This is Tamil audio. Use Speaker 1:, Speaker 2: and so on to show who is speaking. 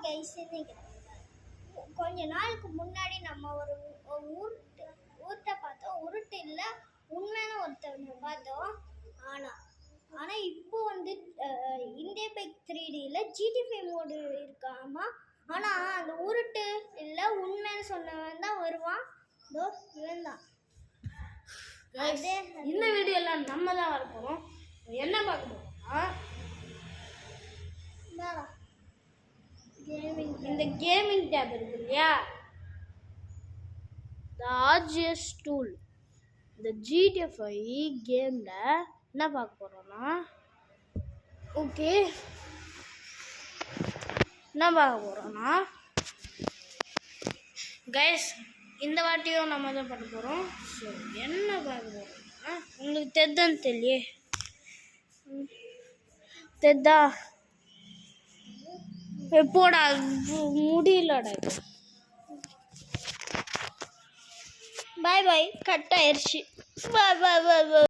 Speaker 1: கைஸ், கொஞ்ச நாளுக்கு முன்னாடி நம்ம ஒரு ஊர்த்த பார்த்தோம். உருட்டு இல்லை, உண்மையான ஒருத்தவங்க பார்த்தோம். ஆனால் இப்போ வந்து இந்தியா பைக் 3Dல GT5 மோடு இருக்காமா. ஆனால் அந்த உருட்டு இல்லை, உண்மைன்னு சொன்னவன் தான் வருவான். இவன் தான்.
Speaker 2: இந்த வீடியோலாம் நம்ம தான் வர போகிறோம். என்ன பார்க்க போகிறோம்னா, இந்த கேமிங் டேப் இருக்கு இல்லையா, the RGS tool. இந்த GT5 கேமில் என்ன பார்க்க போகிறோம்னா, ஓகே என்ன பார்க்க போகிறோம்னா கைஸ், இந்த வாட்டியும் நம்ம தான் பண்ண போகிறோம். ஸோ என்ன பார்க்க போகிறோம்னா, உங்களுக்கு தெரிதான்னு தெரியலையே, தெரிதா? எப்போடா முடியலடா இது.
Speaker 1: பாய் பாய், கட் ஆயிடுச்சு. பாய் பாய் பாய் பாய்.